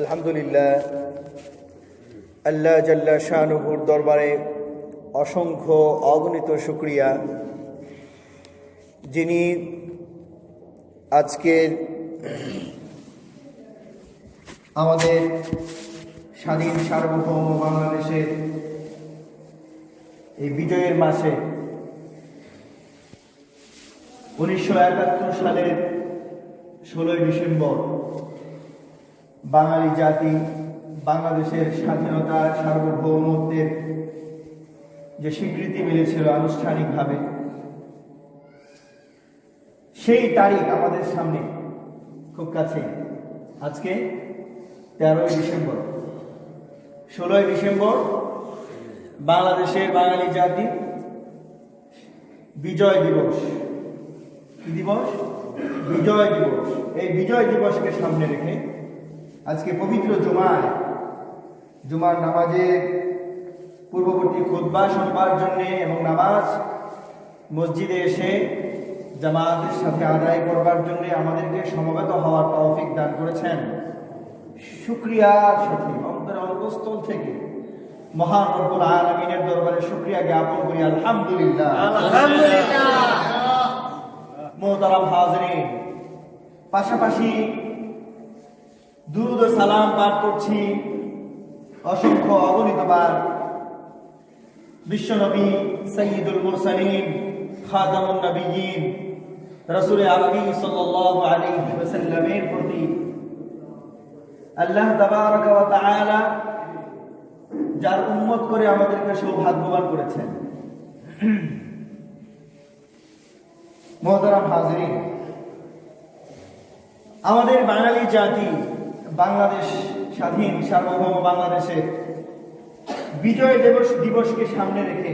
আলহামদুলিল্লাহ, আল্লাহ জাল্লা শানুহুর দরবারে অসংখ্য অগণিত শুকরিয়া, যিনি আজকের আমাদের স্বাধীন সার্বভৌম বাংলাদেশের এই বিজয়ের মাসে 1971 সালের 16ই ডিসেম্বর বাঙালি জাতি বাংলাদেশের স্বাধীনতা সার্বভৌমত্বের যে স্বীকৃতি মিলেছিল আনুষ্ঠানিকভাবে, সেই তারিখ আমাদের সামনে খুব কাছে। আজকে 13ই ডিসেম্বর, 16ই ডিসেম্বর বাংলাদেশের বাঙালি জাতি বিজয় দিবস। কি দিবস? বিজয় দিবস। এই বিজয় দিবসকে সামনে রেখে আজকে পবিত্র জুমার নামাজের পূর্ববর্তী খুতবা শুনবার জন্য এবং নামাজ মসজিদে এসে জামাতের সাথে আদায় করবার জন্য আমাদেরকে সমবেত হওয়ার তৌফিক দান করেছেন। শুকরিয়ার সাথে অন্তরের অন্তঃস্থল থেকে মহান রব্বুল আলামিনের দরবারে শুকরিয়া জ্ঞাপন করি। আলহামদুলিল্লাহ, আলহামদুলিল্লাহ। মুহতারাম হাজিরিন, পাশাপাশি দুরূদ ও সালাম পাঠ করছি অসংখ্য অগণিতবার বিশ্বনবী সাইয়্যিদুল মুরসালিন খাতামুন নবিয়্যিন রাসূল আরবি সাল্লাল্লাহু আলাইহি ওয়াসাল্লামের প্রতি। আল্লাহ তাবারাকা ওয়া তাআলা যার উম্মত করে আমাদেরকে সৌভাগ্যবান করেছেন। মুহতারাম হাজিরিন, আমাদের বাঙালি জাতি বাংলাদেশ স্বাধীন সার্বভৌম বাংলাদেশে বিজয় দিবসকে সামনে রেখে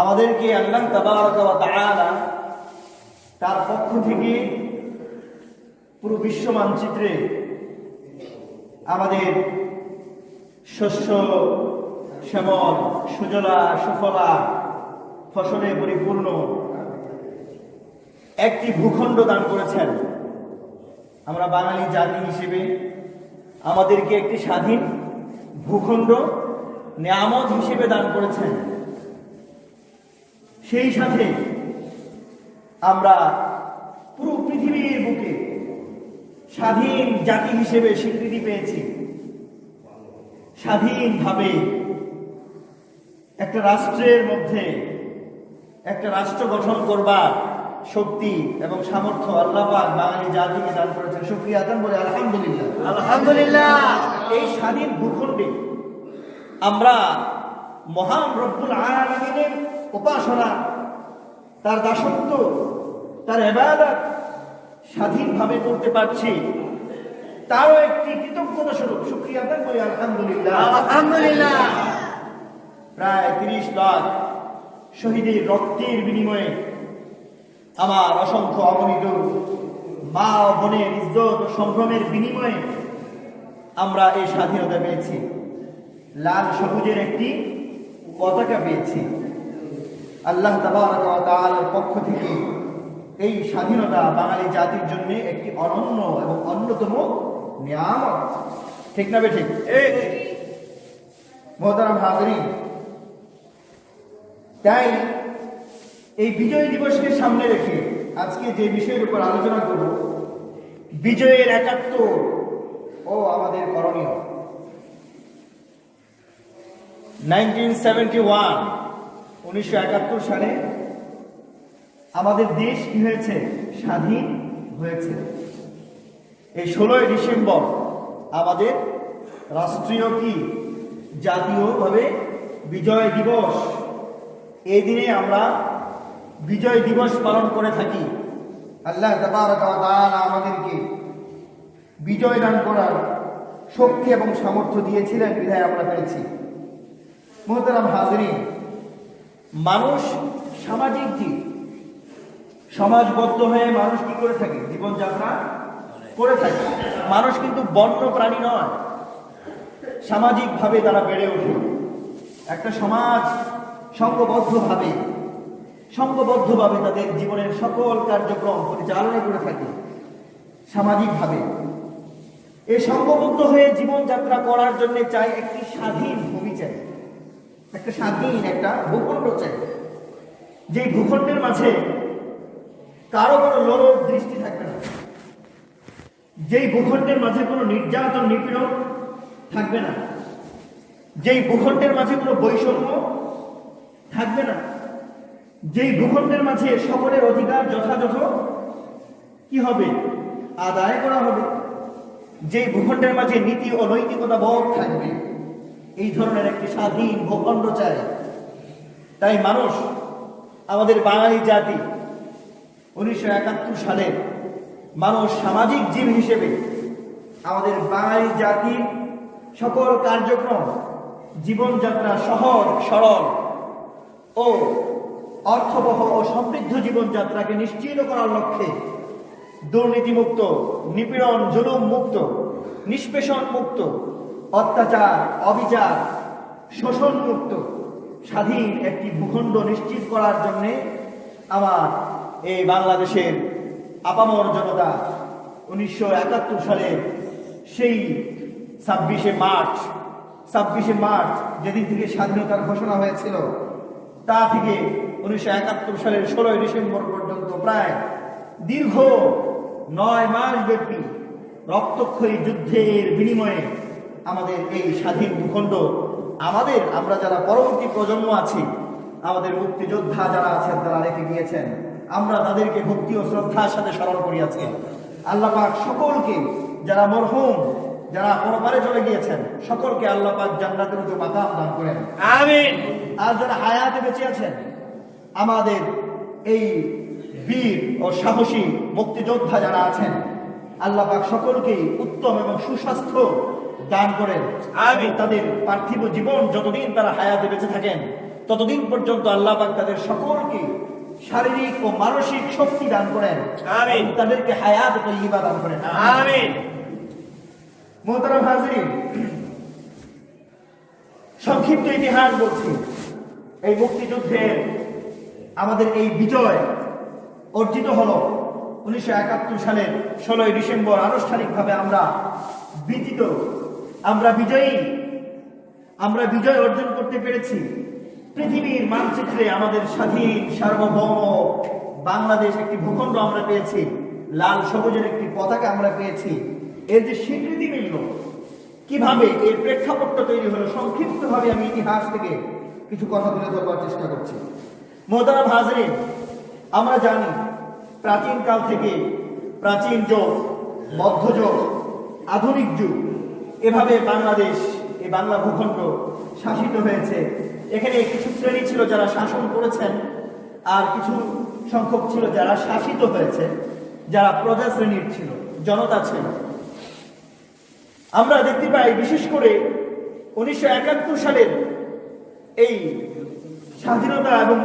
আমাদেরকে আল্লাহ তাবারাকা ওয়া তাআলা তার পক্ষ থেকে পুরো বিশ্ব মানচিত্রে আমাদের শস্য শ্যামল সুজলা সুফলা ফসলে পরিপূর্ণ একটি ভূখণ্ড দান করেছেন। আমরা বাঙালি জাতি হিসেবে আমাদেরকে একটি স্বাধীন ভূখণ্ড নিয়ামত হিসেবে দান করেছেন। সেই সাথে আমরা পুরো পৃথিবীর বুকে স্বাধীন জাতি হিসেবে স্বীকৃতি পেয়েছি। স্বাধীনভাবে একটা রাষ্ট্রের মধ্যে একটা রাষ্ট্র গঠন করবার শক্তি এবং সামর্থ্য আল্লাহ পাক বাঙালি জাতিকে দান করেছেন। শুকরিয়া আদান বলে আলহামদুলিল্লাহ, আলহামদুলিল্লাহ। এই স্বাধীন ভূখণ্ডে আমরা মহান রব্বুল আলামিনের উপাসনা, তার দাসত্ব, তার ইবাদত স্বাধীনভাবে করতে পারছি, তারও একটি কৃতজ্ঞতা স্বরূপ শুকরিয়া আদান বলে আলহামদুলিল্লাহ, আলহামদুলিল্লাহ। প্রায় 30 লাখ শহীদের রক্তের বিনিময়ে আমার অসংখ্য অগণিত মা ও বোনের ইজ্জত ও সম্ভ্রমের বিনিময়ে আমরা এই স্বাধীনতা পেয়েছি। লাল সবুজের একটি পতাকা পেয়েছি। আল্লাহ তাবারাকা ওয়া তাআলার পক্ষ থেকে এই স্বাধীনতা বাঙালি জাতির জন্য একটি অনন্য এবং অন্যতম নিয়ামত। ঠিক না বেঠিক? মুহতারাম হাজিরিন, তাই এই বিজয় দিবসকে সামনে রেখে আজকে যে বিষয়ের উপর আলোচনা করব, বিজয়ের একাত্তর ও আমাদের করণীয়। 1971 সালে আমাদের দেশ কি হয়েছে? স্বাধীন হয়েছে। এই 16ই ডিসেম্বর আমাদের রাষ্ট্রীয় কি জাতীয়ভাবে বিজয় দিবস। এই দিনে আমরা বিজয় দিবস পালন করে থাকি। আল্লাহ তাবারাকা ওয়া তাআলা আমাদেরকে বিজয় দান করার শক্তি এবং সামর্থ্য দিয়েছিলেন, বিধায় আমরা পেয়েছি। মুহতারাম হাজিরিন, মানুষ সামাজিক জীব। সমাজবদ্ধ হয়ে মানুষ কি করে থাকে? জীবনযাত্রা করে থাকে। মানুষ কিন্তু বন্য প্রাণী নয়, সামাজিকভাবে তারা বেড়ে ওঠে। একটা সমাজ সংঘবদ্ধভাবে তাদের জীবনের সকল কার্যক্রম পরিচালনা করে থাকে সামাজিকভাবে। এই সংঘবদ্ধ হয়ে জীবনযাত্রা করার জন্য চাই একটি স্বাধীন ভূমি চাই, একটা স্বাধীন একটা ভূখণ্ড চাই, যে ভূখণ্ডের মাঝে কারো কোনো লোভ দৃষ্টি থাকবে না, যেই ভূখণ্ডের মাঝে কোনো নির্যাতন নিপীড়ন থাকবে না, যেই ভূখণ্ডের মাঝে কোনো বৈষম্য থাকবে না, যেই ভূখণ্ডের মাঝে সকলের অধিকার যথাযথ কি হবে আদায় করা হবে, যেই ভূখণ্ডের মাঝে নীতি ও নৈতিকতা বোধ থাকবে, এই ধরনের একটি স্বাধীন ভূখণ্ড চাই। তাই মানুষ, আমাদের বাঙালি জাতি 1971 সালে মানুষ সামাজিক জীব হিসেবে আমাদের বাঙালি জাতির সকল কার্যক্রম, জীবনযাত্রা সহজ সরল ও অর্থবহ ও সমৃদ্ধ জীবনযাত্রাকে নিশ্চিত করার লক্ষ্যে দুর্নীতিমুক্ত, নিপীড়ন জুলুম মুক্ত, নিষ্পেষণ মুক্ত, অত্যাচার অবিচার শোষণ মুক্ত স্বাধীন একটি ভূখণ্ড নিশ্চিত করার জন্যে আমার এই বাংলাদেশের আপামর জনতা 1971 সালে সেই 26শে মার্চ যেদিন থেকে স্বাধীনতার ঘোষণা হয়েছিল, তা থেকে 1971 সালের 16 ডিসেম্বর পর্যন্ত প্রায় দীর্ঘ 9 মাস ব্যাপী রক্তক্ষয়ী যুদ্ধের বিনিময়ে আমাদের এই স্বাধীন ভূখণ্ড আমরা যারা পরবর্তী প্রজন্ম আছি, আমাদের মুক্তিযোদ্ধা যারা আছেন তারা রেখে গিয়েছেন, আমরা তাদেরকে ভক্তি ও শ্রদ্ধার সাথে স্মরণ করিয়াছি। আল্লাহ পাক সকলকে, যারা মরহুম, যারা পরপারে চলে গিয়েছেন, সকলকে আল্লাহ পাক জান্নাতের উঁচু মাকাম দান করেন, আমিন। আর যারা হায়াতে বেঁচে আছেন, আমাদের এই বীর ও সাহসী মুক্তিযোদ্ধা যারা আছেন, আল্লাহ পাক সকলকেই উত্তম এবং সুস্বাস্থ্য দান করেন, আমিন। তাদের পার্থিব জীবন যতদিন তারা হায়াতে বেঁচে থাকেন, ততদিন পর্যন্ত আল্লাহ পাক তাদের সকলকে শারীরিক ও মানসিক শক্তি দান করেন, আমিন। তাদেরকে হায়াত তৈয়বা দান করেন, আমিন। মোহতারাম হাজিরিন, সংক্ষিপ্ত ইতিহাস বলছি। এই মুক্তিযুদ্ধের আমাদের এই বিজয় অর্জিত হলো 1971 সালের 16 ডিসেম্বর। আনুষ্ঠানিকভাবে আমরা বিজিত, আমরা বিজয় অর্জন করতে পেরেছি। পৃথিবীর মানচিত্রে আমাদের স্বাধীন সার্বভৌম বাংলাদেশ একটি ভূখণ্ড আমরা পেয়েছি, লাল সবুজের একটি পতাকা আমরা পেয়েছি। এর যে স্বীকৃতি মিলল, কিভাবে এর প্রেক্ষাপটটা তৈরি হলো, সংক্ষিপ্তভাবে আমি ইতিহাস থেকে কিছু কথা তুলে ধরবার চেষ্টা করছি। মোহতারাম হাজরিন, আমরা জানি প্রাচীন কাল থেকে, প্রাচীন যুগ, মধ্যযুগ, আধুনিক যুগ, এভাবে বাংলাদেশ, এই বাংলা ভূখণ্ড শাসিত হয়েছে। এখানে কিছু শ্রেণী ছিল যারা শাসন করেছেন, আর কিছু সংখ্যক ছিল যারা শাসিত হয়েছে, যারা প্রজা শ্রেণীর ছিল, জনতা ছিল। আমরা দেখতে পাই বিশেষ করে 1971 সালের এই স্বাধীনতা এবং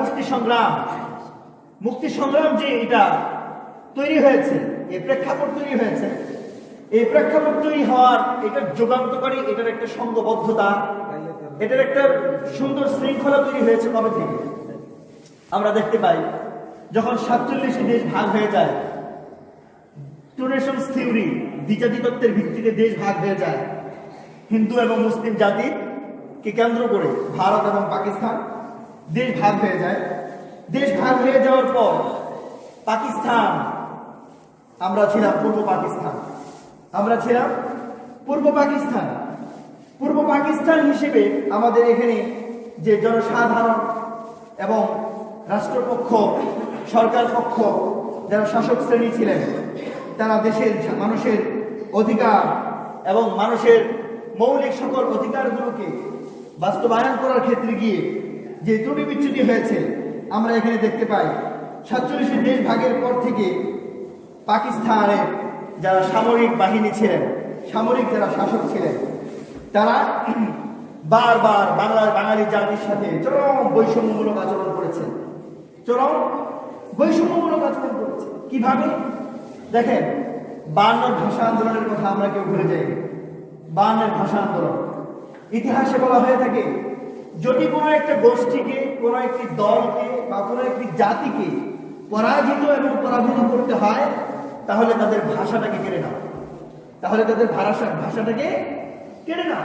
মুক্তি সংগ্রাম যে এটা তৈরি হয়েছে, এই প্রেক্ষাপট তৈরি হয়েছে, এই প্রেক্ষাপট তৈরি হওয়ার এটার যুগান্তকারী, এটার একটা সংঘবদ্ধতা, এটার একটা সুন্দর শৃঙ্খলা তৈরি হয়েছে কবে থেকে আমরা দেখতে পাই। যখন 47 দেশ ভাগ হয়ে যায়, টু নেশনস থিওরি, দ্বিজাতি তত্ত্বের ভিত্তিতে দেশ ভাগ হয়ে যায়, হিন্দু এবং মুসলিম জাতিকে কেন্দ্র করে ভারত এবং পাকিস্তান দেশ ভাগ হয়ে যায়। দেশ ভাগ হয়ে যাওয়ার পর পাকিস্তান, আমরা ছিলাম পূর্ব পাকিস্তান হিসেবে আমাদের এখানে যে জনসাধারণ এবং রাষ্ট্রপক্ষ, সরকার পক্ষ, যারা শাসক শ্রেণী ছিলেন, তারা দেশের মানুষের অধিকার এবং মানুষের মৌলিক সকল অধিকারগুলোকে বাস্তবায়ন করার ক্ষেত্রে গিয়ে যে ত্রুটি বিচ্যুতি হয়েছে আমরা এখানে দেখতে পাই। 47 দেশ ভাগের পর থেকে পাকিস্তানের যারা সামরিক বাহিনী ছিলেন, সামরিক যারা শাসক ছিলেন, তারা বারবার বাঙালি জাতির সাথে চরম বৈষম্যমূলক আচরণ করেছে। কিভাবে দেখেন, 52 ভাষা আন্দোলনের কথা আমরা কেউ ভুলে যাই। 52 ভাষা আন্দোলন ইতিহাসে বলা হয়ে থাকে, যদি কোনো একটা গোষ্ঠীকে, কোনো একটি দলকে বা কোনো একটি জাতিকে পরাজিত এবং পরাভূত করতে হয়, তাহলে তাদের ভাষাটাকে কেড়ে নেওয়া, তাহলে তাদের ভাষাটাকে কেড়ে না।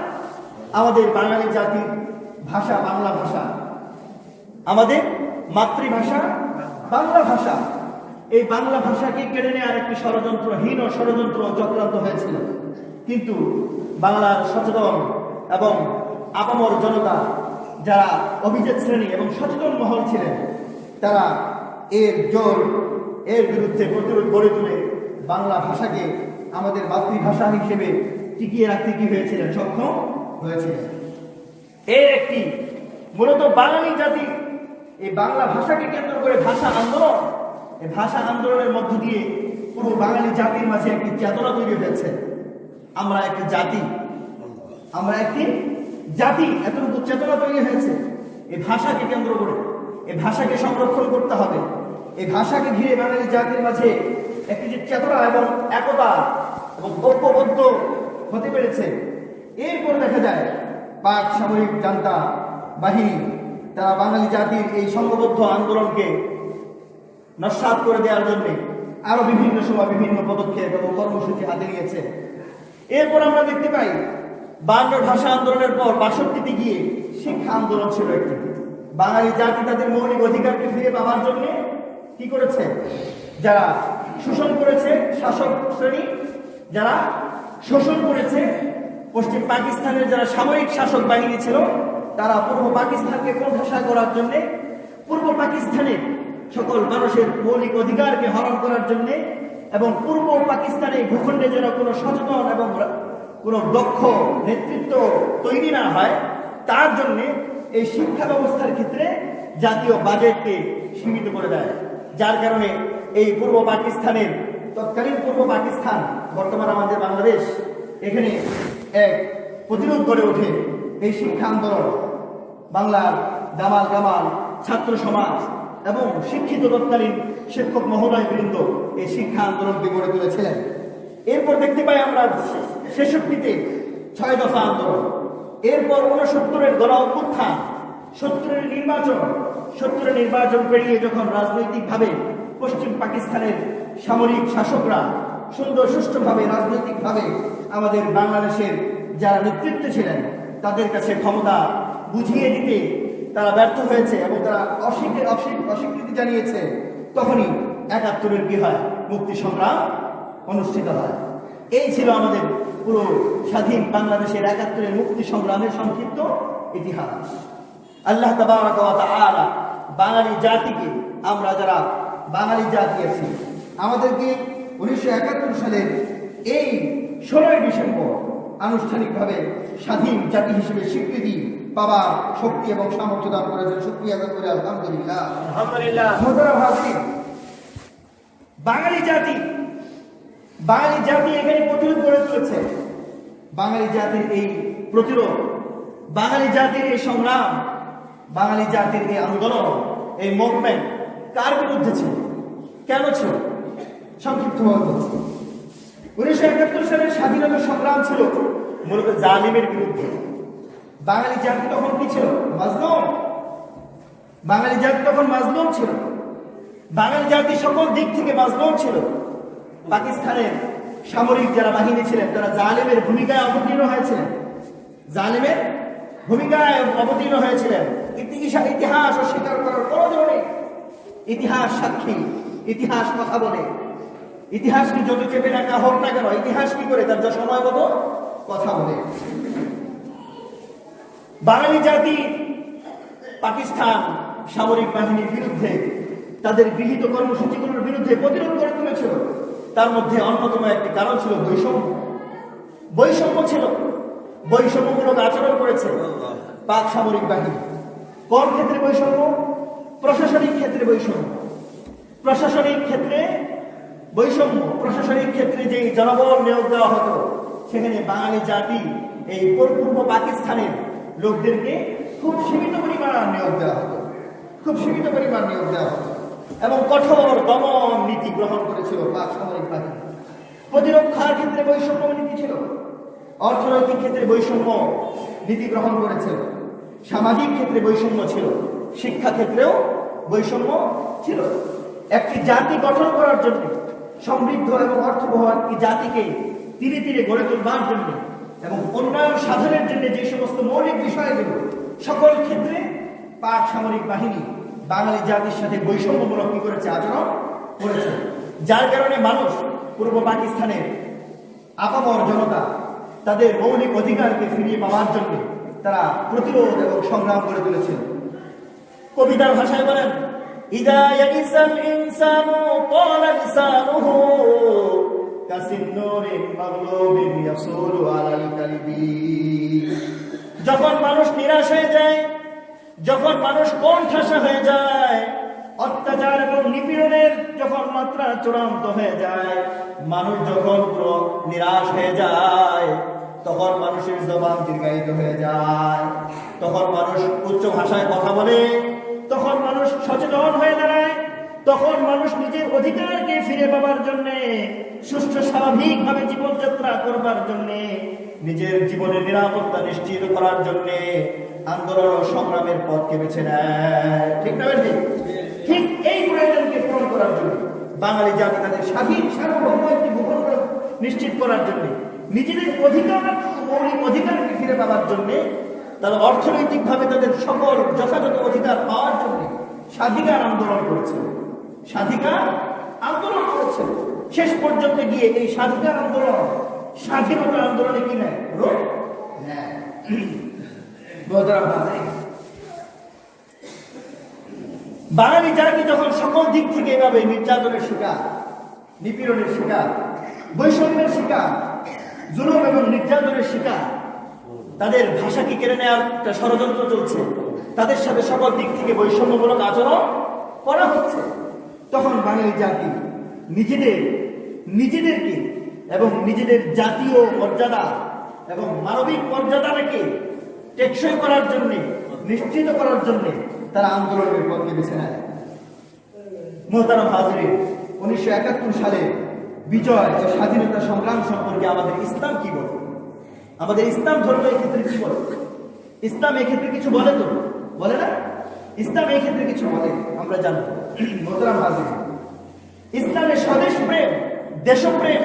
আমাদের বাঙালি জাতির ভাষা বাংলা ভাষা, আমাদের মাতৃভাষা বাংলা ভাষা। এই বাংলা ভাষাকে কেড়ে নেওয়ার একটি ষড়যন্ত্রহীন ষড়যন্ত্র চক্রান্ত হয়েছিল, কিন্তু বাংলার সচেতন এবং আপামর জনতা, যারা অভিজাত শ্রেণী এবং সচেতন মহল ছিলেন, তারা এর বিরুদ্ধে প্রতিরোধ গড়ে তুলে বাংলা ভাষাকে আমাদের মাতৃভাষা হিসেবে টিকিয়ে রাখতে কি হয়েছিলেন, সক্ষম হয়েছিলেন। এর একটি মূলত বাঙালি জাতি এই বাংলা ভাষাকে কেন্দ্র করে ভাষা আন্দোলন, এই ভাষা আন্দোলনের মধ্য দিয়ে পুরো বাঙালি জাতির মাঝে একটি চেতনা তৈরি হয়েছে। আমরা একটি জাতি, এতটুকু চেতনা তৈরি হয়েছে এই ভাষাকে কেন্দ্র করে। এই ভাষাকে সংরক্ষণ করতে হবে। এই ভাষাকে ঘিরে বাঙালি জাতির মাঝে একটি যে চেতনা এবং একতা এবং ঐক্যবদ্ধ হতে পেরেছে। এরপর দেখা যায় পাক সামরিক জান্তা বাহিনী তারা বাঙালি জাতির এই সংঘবদ্ধ আন্দোলনকে নস্যাৎ করে দেওয়ার জন্য আরো বিভিন্ন সময় বিভিন্ন পদক্ষেপ এবং কর্মসূচি হাতে নিয়েছে। এরপর আমরা দেখতে পাই 52 ভাষা আন্দোলনের পর 62তে গিয়ে শিক্ষা আন্দোলন ছিল একটি। বাঙালি জাতি তাদের মৌলিক অধিকারকে ফিরে পাওয়ার জন্য কি করেছে? যারা শোষণ করেছে শাসক শ্রেণী, যারা শোষণ করেছে পশ্চিম পাকিস্তানের যারা সামরিক শাসক বাহিনী ছিল, তারা পূর্ব পাকিস্তানকে কোণঠাসা করার জন্য, পূর্ব পাকিস্তানের সকল মানুষের মৌলিক অধিকারকে হরণ করার জন্য এবং পূর্ব পাকিস্তানের ভূখণ্ডে যেন কোনো সচেতন এবং কোনো দক্ষ নেতৃত্ব তৈরি না হয়, তার জন্য এই শিক্ষা ব্যবস্থার ক্ষেত্রে জাতীয় বাজেটকে সীমিত করে দেয়। যার কারণে এই পূর্ব পাকিস্তানের তৎকালীন পূর্ব পাকিস্তান, বর্তমান আমাদের বাংলাদেশ, এখানে এক প্রতিরোধ গড়ে ওঠে এই শিক্ষা আন্দোলন। বাংলার দামাল কামাল ছাত্র সমাজ এবং শিক্ষিত তৎকালীন শিক্ষক মহোদয় বৃন্দ এই শিক্ষা আন্দোলনকে গড়ে তুলেছিলেন। এরপর দেখতে পাই আমরা 66তে 6 দফা আন্দোলন, এরপর 69-এর গণ অভ্যুত্থান, 70-এর নির্বাচন পেরিয়ে যখন রাজনৈতিকভাবে পশ্চিম পাকিস্তানের সামরিক শাসকরা সুন্দর সুষ্ঠুভাবে রাজনৈতিকভাবে আমাদের বাংলাদেশের যারা নেতৃত্বে ছিলেন তাদের কাছে ক্ষমতা বুঝিয়ে দিতে তারা ব্যর্থ হয়েছে এবং তারা অস্বীকৃতি জানিয়েছে, তখনই 71-এর কি হয়? মুক্তি সংগ্রাম অনুষ্ঠিত হয়। এই ছিল আমাদের পুরো স্বাধীন বাংলাদেশের 71-এর মুক্তি সংগ্রামের সংক্ষিপ্ত ইতিহাস। আল্লাহ তাবারাক ওয়া তাআলা বাঙালি জাতিকে, আমরা যারা বাঙালি জাতি আছি, আমাদেরকে 1971 সালের এই 16 ডিসেম্বর আনুষ্ঠানিকভাবে স্বাধীন জাতি হিসেবে স্বীকৃতি পাওয়ার শক্তি এবং সামর্থ্য দান করেছেন। শুকরিয়া আদায় করে আলহামদুলিল্লাহ। বাঙালি জাতি এখানে প্রতিরোধ গড়ে তুলেছে। বাঙালি জাতির এই প্রতিরোধ, বাঙালি জাতির এই সংগ্রাম, বাঙালি জাতির এই আন্দোলন, এই মুভমেন্ট কার বিরুদ্ধে ছিল, কেন ছিল? সংক্ষিপ্তভাবে বলছি, 1971 সালের স্বাধীনতা সংগ্রাম ছিল মূলত জালিমের বিরুদ্ধে। বাঙালি জাতি তখন কি ছিল? মাজলুম। বাঙালি জাতি তখন মাজলুম ছিল। বাঙালি জাতি সকল দিক থেকে মাজলুম ছিল। পাকিস্তানের সামরিক যারা বাহিনী ছিলেন তারা জালিমের ভূমিকায় অবতীর্ণ হয়েছিলেন। ইতিহাস অস্বীকার করার প্রয়োজন নেই। ইতিহাস সাক্ষী, ইতিহাস কথা বলে। ইতিহাসকে যত চেপে রাখা হোক না কেন, ইতিহাস কি করে? তার যা সময় মতো কথা বলে। বাঙালি জাতি পাকিস্তান সামরিক বাহিনীর বিরুদ্ধে, তাদের গৃহীত কর্মসূচিগুলোর বিরুদ্ধে প্রতিরোধ গড়ে তুলেছিল। তার মধ্যে অন্যতম একটি কারণ ছিল বৈষম্য ছিল। বৈষম্যমূলক আচরণ করেছে পাক সামরিক বাহিনী। কোন ক্ষেত্রে বৈষম্য? প্রশাসনিক ক্ষেত্রে বৈষম্য। প্রশাসনিক ক্ষেত্রে যে জনবল নিয়োগ দেওয়া হতো, সেখানে বাঙালি জাতি এই পূর্ব পাকিস্তানের লোকদেরকে খুব সীমিত পরিমাণ নিয়োগ দেওয়া হতো এবং কঠোর দমন নীতি গ্রহণ করেছিল পাক সামরিক বাহিনী। প্রতিরক্ষার ক্ষেত্রে বৈষম্য নীতি ছিল, অর্থনৈতিক ক্ষেত্রে বৈষম্য নীতি গ্রহণ করেছিল, সামাজিক ক্ষেত্রে বৈষম্য ছিল, শিক্ষা ক্ষেত্রেও বৈষম্য ছিল। একটি জাতি গঠন করার জন্য, সমৃদ্ধ এবং অর্থবহ একটি জাতিকে ধীরে ধীরে গড়ে তোলবার জন্য এবং উন্নয়ন সাধনের জন্য যে সমস্ত মৌলিক বিষয়গুলো সকল ক্ষেত্রে পাক সামরিক বাহিনী বাঙালি জাতির সাথে বৈষম্যমূলক কি করেছে, আচরণ করেছে। যার কারণে মানুষ পূর্ব পাকিস্তানের আপামর জনতা তাদের মৌলিক অধিকারকে ফিরিয়ে পাওয়ার জন্য তারা প্রতিরোধ এবং সংগ্রাম করে তুলেছিল। কবিতার ভাষায় বলেন, ইদা ইয়াইসাল ইনসানু ক্বালা লিসানুহু কাসিন্নুরিন মাগলুবিন ইয়াসুলু আলাল কালিবি। যখন মানুষ নিরাশ হয়ে যায়, যখন মানুষ কোণঠাসা হয়ে যায়, অত্যাচার এবং নিপীড়নের যখন মাত্রা চূড়ান্ত হয়ে যায়, মানুষ যখন পুরো নিরাশ হয়ে যায়, তখন মানুষের জবান দীর্ঘায়িত হয়ে যায়, তখন মানুষ উচ্চ ভাষায় কথা বলে, তখন মানুষ সচেতন হয়ে দাঁড়ায়, তখন মানুষ নিজের অধিকারকে ফিরে পাবার জন্য, সুষ্ঠু স্বাভাবিকভাবে জীবনযাত্রা করবার জন্য, নিজের জীবনের নিরাপত্তা নিশ্চিত করার জন্য আন্দোলন ও সংগ্রামের পথকে বেছে নেয়। ঠিক না বেশি? ঠিক এই প্রয়োজনকে পূরণ করার জন্য বাঙালি জাতি তাদের স্বাধীন সার্বভৌম একটি ভূখণ্ড নিশ্চিত করার জন্য, নিজেদের অধিকার মৌলিক অধিকারকে ফিরে পাওয়ার জন্য, তারা অর্থনৈতিকভাবে তাদের সকল যথাযথ অধিকার পাওয়ার জন্য স্বাধিকার আন্দোলন করেছে। স্বাধিকার আন্দোলন করেছে। শেষ পর্যন্ত গিয়ে এই স্বাধিকার আন্দোলন স্বাধীনতা আন্দোলনে কি নেয়, রূপ নেয়। বাঙালি জাতি যখন সকল দিক থেকে এভাবে নির্যাতনের শিকার, নিপীড়নের শিকার, বৈষম্যের শিকার, জুলুম এবং নির্যাতনের শিকার, তাদের ভাষাকে কেড়ে নেওয়ার একটা ষড়যন্ত্র চলছে, তাদের সাথে সকল দিক থেকে বৈষম্যমূলক আচরণ করা হচ্ছে, তখন বাঙালি জাতি নিজেদেরকে এবং নিজেদের জাতীয় মর্যাদা এবং মানবিক মর্যাদাকে টেকসই করার জন্য, নিশ্চিত করার জন্য তারা আন্দোলনের পথকে বেছে নেয়। মোহতারাম হাজরিন, 1971 সালে বিজয় ও স্বাধীনতা সংগ্রাম সম্পর্কে আমাদের ইসলাম কি বলে? আমাদের ইসলাম ধর্ম এই ক্ষেত্রে কি বলে? ইসলাম এই ক্ষেত্রে কিছু বলে তো? বলে না? ইসলাম এই ক্ষেত্রে কিছু বলে, আমরা জানবো। মোহতারাম হাজরিন, ইসলামের স্বদেশ প্রেম, দেশপ্রেম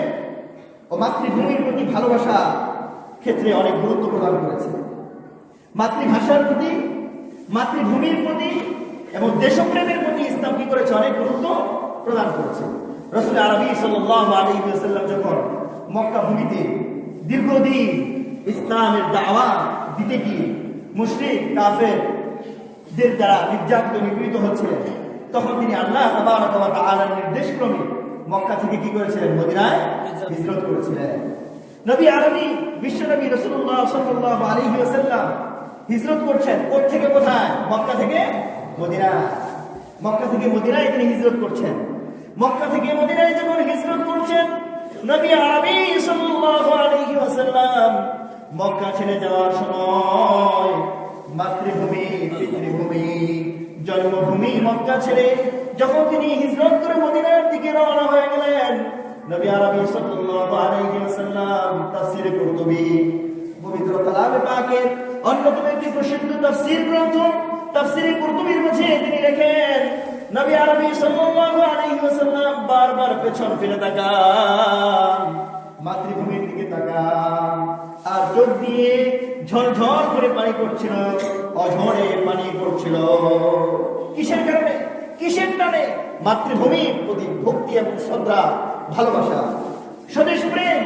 ও মাতৃভূমির প্রতি ভালোবাসা ক্ষেত্রে অনেক গুরুত্ব প্রদান করেছে। মাতৃভাষার প্রতি, মাতৃভূমির প্রতি এবং দেশপ্রেমের প্রতি ইসলাম কি করেছে? অনেক গুরুত্ব প্রদান করেছে। রাসূল আরবি সাল্লাল্লাহু আলাইহি ওয়াসাল্লাম যখন মক্কা ভূমিতে দীর্ঘদিন ইসলামের দাওয়াত দিতে গিয়ে মুশরিক কাফেরদের দ্বারা নির্যাতিত নিপীড়িত হচ্ছিলেন, তখন তিনি আল্লাহ তাবারক ওয়া তাআলার নির্দেশক্রমে মক্কা থেকে কি করেছিলেন? মদিনায় হিজরত করেছিলেন। নবী আরবি বিশ্বনবী রাসূলুল্লাহ সাল্লাল্লাহু আলাইহি ওয়াসাল্লাম হিজরত করছেন কোত্থেকে কোথায়? মক্কা থেকে মদিনা। মক্কা থেকে মদিনায় তিনি হিজরত করছেন। মক্কা থেকে মদিনায় যখন হিজরত করছেন, নবী আরবি সাল্লাল্লাহু আলাইহি ওয়াসাল্লাম মক্কা ছেড়ে যাওয়ার সময় মাতৃভূমি, পিতৃভূমি, জন্মভূমি মক্কা ছেড়ে যখন তিনি হিজরত করে মদিনার দিকে রওনা হয়ে গেলেন, নবী আরবি সাল্লাল্লাহু আলাইহি ওয়াসাল্লাম তাফসীরে কুরতুবী, পবিত্র কালামে পাকের অন্যতম একটি প্রসিদ্ধ তাফসীর গ্রন্থ তাফসীরে কুরতুবীর মধ্যে তিনি লেখেন, নবী আরবি সাল্লাল্লাহু আলাইহি ওয়াসাল্লাম বারবার পেছন ফিরে তাকান, মাতৃভূমির দিকে তাকান, আর চোখ দিয়ে ঝরঝর করে পানি পড়ছিল, অঝরে পানি পড়ছিল। কিসের কারণে? কিসের টানে? মাতৃভূমির প্রতি ভক্তি এবং শ্রদ্ধা, ভালোবাসা, স্বদেশ প্রেম।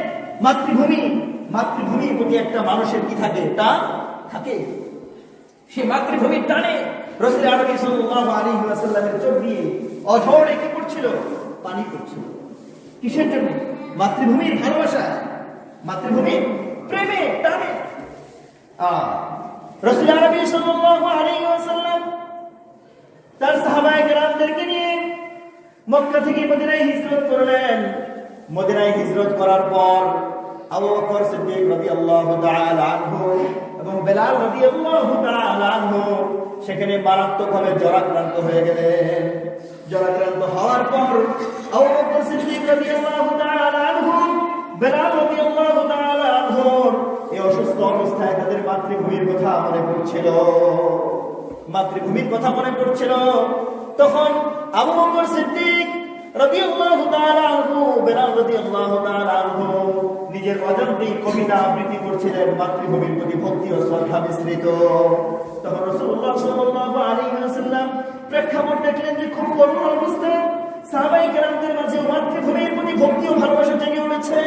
মাতৃভূমির প্রতি একটা মানুষের কি থাকে? টান থাকে। সে মাতৃভূমির টানে রাসূল আরবি সাল্লাল্লাহু আলাইহি ওয়াসাল্লামের চোখ দিয়ে অঝরে কি পড়ছিল? পানি পড়ছিল। কিসের জন্য? মাতৃভূমির ভালোবাসা, মাতৃভূমির প্রেমে, টানে। রাসূল আরবি সাল্লাল্লাহু আলাইহি ওয়াসাল্লাম তার সাহাবায়ে কেরামদেরকে নিয়ে মক্কা থেকে মদিনায় হিজরত করলেন। মদিনায় হিজরত করার পর আবু বকর সিদ্দিক রাদিয়াল্লাহু তাআলা আনহু এবং বেলাল রাদিয়াল্লাহু তাআলা আনহু সেখানে মারাত্মকভাবে জ্বরাক্রান্ত হয়ে গেলেন। জ্বরাক্রান্ত হওয়ার পর আবু বকর সিদ্দিক রাদিয়াল্লাহু তাআলা আনহু, বেলাল রাদিয়াল্লাহু তাআলা আনহু এই অসুস্থ অবস্থায় তাদের মাতৃভূমির কথা মনে পড়ছিল, মাতৃভূমির কথা মনে পড়ছিল। তখন আবু বকর সিদ্দিক রাদিয়াল্লাহু তাআলা আনহু, বেলাল রাদিয়াল্লাহু তাআলা আনহু নিজের অজান্তেই কবিতা আবৃত্তি করছিলেন, মাতৃভূমির প্রতি ভক্তি ও শ্রদ্ধা মিশ্রিত। তখন রাসূলুল্লাহ সাল্লাল্লাহু আলাইহি ওয়াসাল্লাম প্রেক্ষাপট দেখলেন যে খুব করুণ অবস্থা, সাহাবায়ে কেরামদের মাঝে মাতৃভূমির প্রতি ভক্তি ও ভালোবাসা জেগে উঠেছে,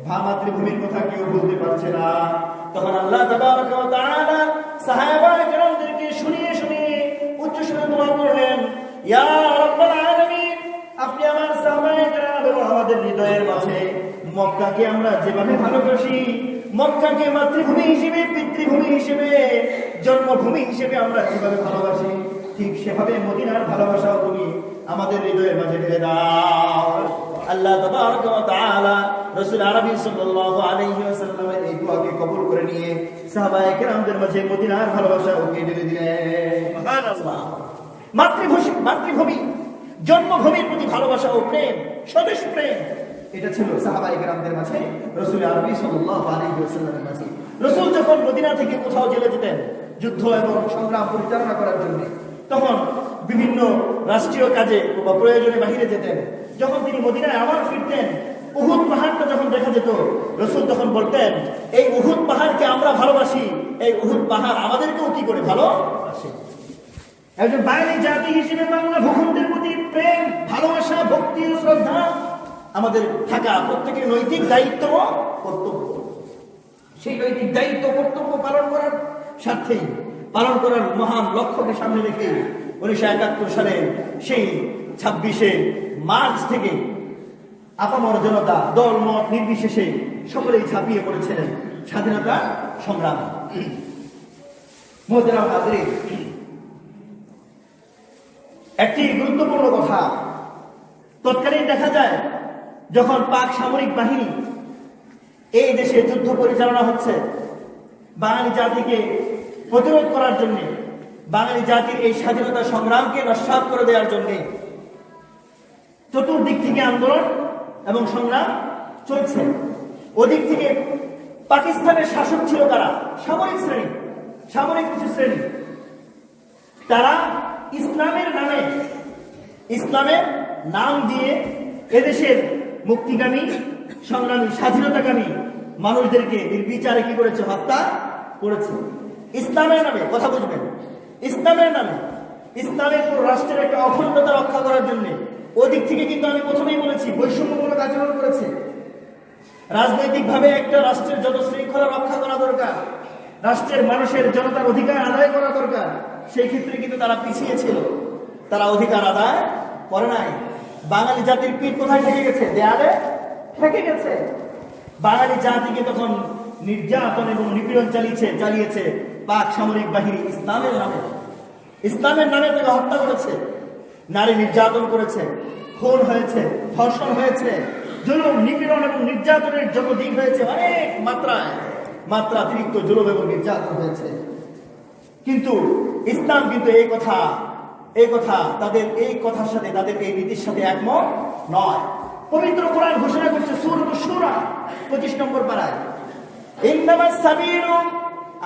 মাতৃভূমির কথা কেউ বলতে পারছে না। তখন আল্লাহ তাবারক ওয়া তাআলা সাহাবায়ে কেরামদেরকে শুনিয়ে শুনিয়ে উচ্চ স্বরে দোয়া করলেন, ইয়া রাব্বাল আলামিন, আপনি আমার সাহাবায়ে কেরাম এবং আমাদের হৃদয়ের মাঝে মক্কাকে আমরা যেভাবে ভালোবাসি, মক্কাকে মাতৃভূমি হিসেবে, পিতৃভূমি হিসেবে, জন্মভূমি হিসেবে আমরা যেভাবে ভালোবাসি, ঠিক সেভাবে মদিনার ভালোবাসাও তুমি আমাদের হৃদয়ের মাঝে ঢেলে দাও। আল্লাহ তাবারক ওয়া তাআলা রাসূল আরবি সাল্লাল্লাহু আলাইহি ওয়াসাল্লামের এই দোয়াকে কবুল করে নিয়ে সাহাবায়ে কেরামদের মাঝে মদিনার ভালোবাসা ওকে ঢেলে দিলেন। সুবহানাল্লাহ। মাতৃভূমি জন্মভূমির প্রতি ভালোবাসা ও প্রেম, স্বদেশ প্রেম, এটা ছিল সাহাবায়ে কেরামদের মাঝে রাসূল আরবি সাল্লাল্লাহু আলাইহি ওয়াসাল্লামের মাঝে। রাসূল যখন মদিনা থেকে কোথাও চলে যেতেন যুদ্ধ এবং সংগ্রাম পরিচালনা করার জন্য, তখন বিভিন্ন রাষ্ট্রীয় কাজে বা প্রয়োজনে বাহিরে যেতেন। যখন তিনি মদিনায় আবার ফিরতেন, উহুদ পাহাড়টা যখন দেখা যেত, রাসূল তখন বলতেন, এই উহুদ পাহাড়কে আমরা ভালোবাসি, এই উহুদ পাহাড় আমাদেরকেও কি করে ভালোবাসে। একজন বাঙালি জাতি হিসেবে বাংলা ভূখণ্ডের প্রতি প্রেম, ভালোবাসা, ভক্তি ও শ্রদ্ধা আমাদের থাকা প্রত্যেকের নৈতিক দায়িত্ব ও কর্তব্য। সেই নৈতিক দায়িত্ব কর্তব্য পালন করার স্বার্থেই, পালন করার মহান লক্ষ্যকে সামনে রেখে 1971 সালের সেই 26শে মার্চ থেকে আপামর জনতা দল মত নির্বিশেষে সকলেই ঝাঁপিয়ে পড়েছিলেন স্বাধীনতা সংগ্রাম। মুহতারাম হাজরিন, একটি গুরুত্বপূর্ণ কথা, তৎকালীন দেখা যায় যখন পাক সামরিক বাহিনী এই দেশে যুদ্ধ পরিচালনা হচ্ছে, বাঙালি জাতিকে প্রতিরোধ করার জন্য, বাঙালি জাতির এই স্বাধীনতা সংগ্রামকে নস্যাৎ করে দেওয়ার জন্য চতুর্দিক থেকে আন্দোলন এবং সংগ্রাম চলছে। ওদিক থেকে পাকিস্তানের শাসক ছিল কারা? সামরিক শ্রেণী, সামরিক কিছু শ্রেণী। তারা ইসলামের নাম দিয়ে এদেশের মুক্তিগামী, সংগ্রামী, স্বাধীনতাকামী মানুষদেরকে নির্বিচারে কি করেছে? হত্যা করেছে। ইসলামের নামে, কথা বুঝবেন, ইসলামের নামে, ইসলামের পুরো রাষ্ট্রের একটা অখণ্ডতা রক্ষা করার জন্য ওদিক থেকে কিন্তু আমি প্রথমেই বলেছি বৈষম্যমূলক আচরণ করেছে। রাজনৈতিকভাবে একটা রাষ্ট্রের যত শৃঙ্খলা রক্ষা করা দরকার, রাষ্ট্রের মানুষের জনতার অধিকার আদায় করা দরকার, সেই ক্ষেত্রে কিন্তু তারা পিছিয়ে ছিল, তারা অধিকার আদায় করে নাই। বাঙালি জাতির পিঠ কোথায় থেকে গেছে? দেয়ালে থেকে গেছে। বাঙালি জাতিকে তখন নির্যাতন এবং নিপীড়ন চালিয়েছে পাক সামরিক বাহিনী ইসলামের নামে। ইসলামের নামে তাকে হত্যা করেছে, নারী নির্যাতন করেছে, খুন হয়েছে, ধর্ষণ হয়েছে, জুলুম, নিপীড়ন এবং নির্যাতনের যত দিক হয়েছে, অনেক মাত্রাতিরিক্ত জুলুম এবং নির্যাতন হয়েছে। কিন্তু ইসলাম কিন্তু এই কথা তাদের এই কথার সাথে, তাদের এই নীতির সাথে একমত নয়। পবিত্র কোরআন ঘোষণা করছে সূরা শূরা 25 নম্বর পারায়, ইন্নামাস সাবিলু